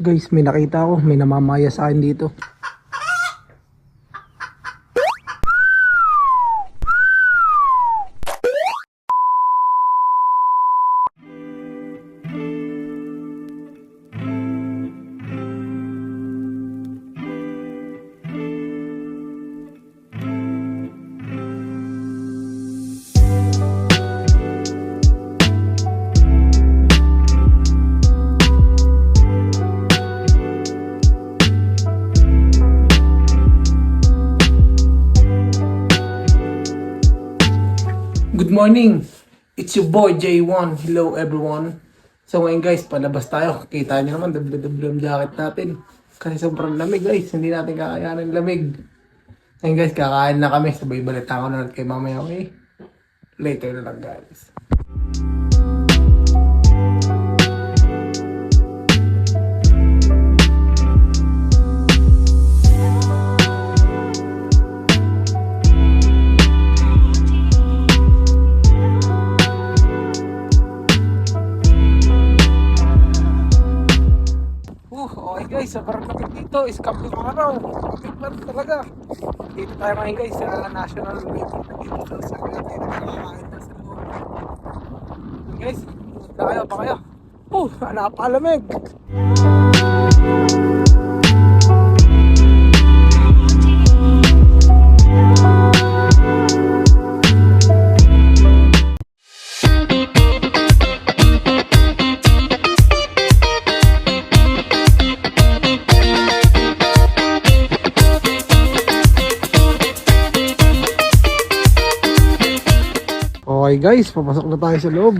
Guys, may nakita ako, may namamaya sa akin dito. Good morning! It's your boy J1. Hello everyone. So ngayon guys, palabas tayo. Kita niyo naman, double jacket natin. Kasi sobrang lamig guys, hindi natin kakayanin lamig. Ngayon guys, kakain na kami. Sabay balita ko na kay mamaya, okay? Later na lang guys. Okay guys, sobrang lapit dito. Iskap yung araw. Lapit pa rin talaga. Dito tayo ngayon guys sa National Meeting. Dito sa natin. Nakakain na sa loob. Guys, punta kayo pa kayo. Napalamig. Okay guys, papasok na tayo sa loob.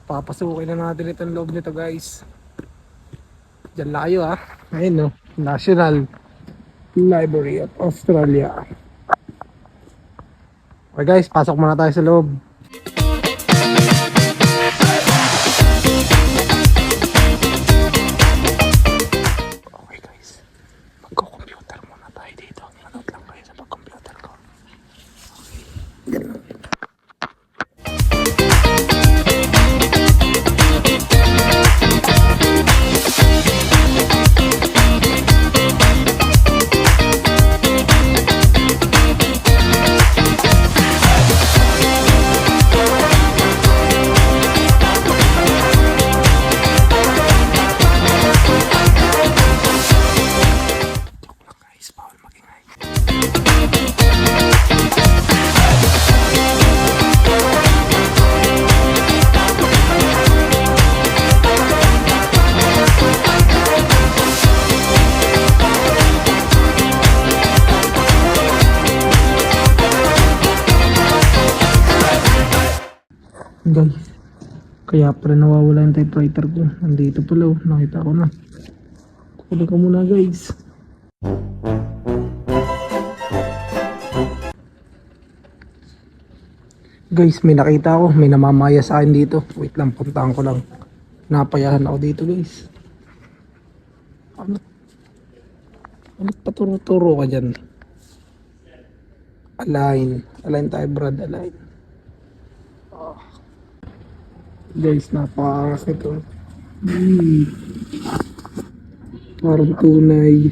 Papasukin na natin itong loob nito guys. Diyan layo ha. Ayun no, National Library of Australia. Okay guys, pasok muna tayo sa loob. Okay guys, magko-computer muna tayo dito. Manood lang kayo sa pag-computer ko. Okay, ganun. Guys, kaya pala nawawala yung typewriter ko. Nandito pala oh, nakita ko na. Kunin ko muna guys. Guys, may nakita ako, may namamaya sa akin dito. Wait lang, puntahan ko lang. Napayahan ako dito guys. Anot paturo-turo ka dyan? Align tayo Brad, align. Guys, napakakas nito. Parang tunay.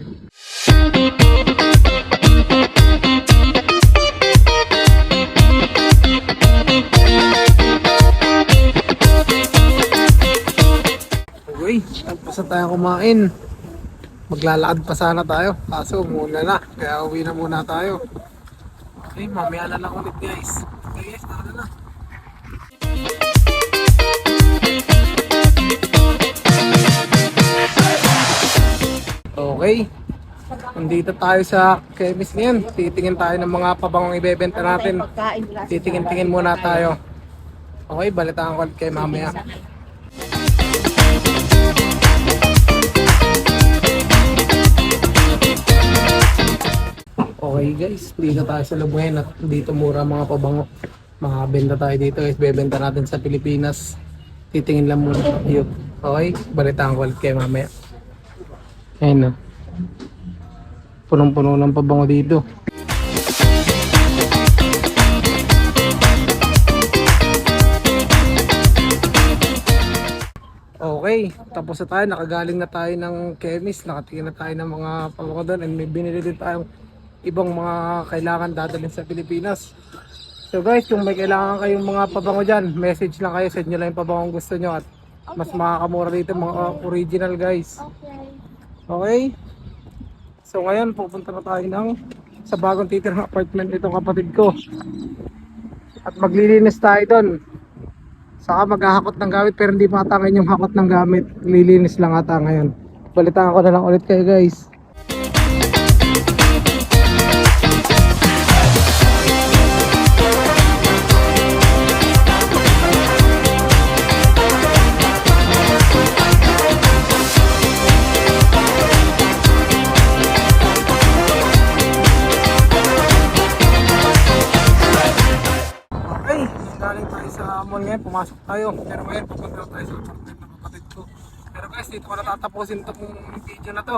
Okay, nagpasa tayo kumain. Maglalakad pa sana tayo. Kaso muna na, kaya uwi na muna tayo. Okay, mamaya na lang ulit guys. Okay guys, tara na. Okay, nandito tayo sa chemist ngayon. Titingin tayo ng mga pabangong ibebenta natin. Titingin-tingin muna tayo. Okay, balitaan ko kay mamaya. Okay guys, dito tayo sa loob ngayon at dito mura mga pabango. Mga benta tayo dito guys, bebenta natin sa Pilipinas. Titingin lang muna tayo. Okay, balitaan ko kay mamaya. Ayun na. Punong-puno ng pabango dito. Okay, tapos na tayo. Nakagaling na tayo ng chemist. Nakatingin na tayo ng mga pabango doon. And may binili din tayong ibang mga kailangan dadalhin sa Pilipinas. So guys, kung may kailangan kayong mga pabango dyan, message lang kayo. Send nyo lang yung pabango gusto nyo. At mas makakamura dito mga original guys. Okay? So ngayon, pupunta na tayo sa bagong titirang apartment nitong kapatid ko. At maglilinis tayo doon. Saka maghahakot ng gamit pero hindi pa ata ngayon yung hakot ng gamit. Lilinis lang ata ngayon. Balitaan ko na lang ulit kayo guys. Okay, galing tayo sa mall ngayon, pumasok tayo. Pero ngayon pupunta tayo sa apartment ng kapatid ko. Pero guys, dito ko natatapusin itong video na to.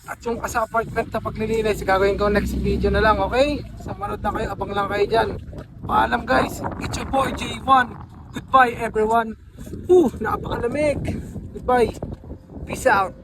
At yung sa apartment na paglilinis, gagawin ko next video na lang, okay? Sa manood na kayo, abang lang kayo dyan. Paalam guys, it's your boy J1. Goodbye everyone. Napakalamig. Goodbye. Peace out.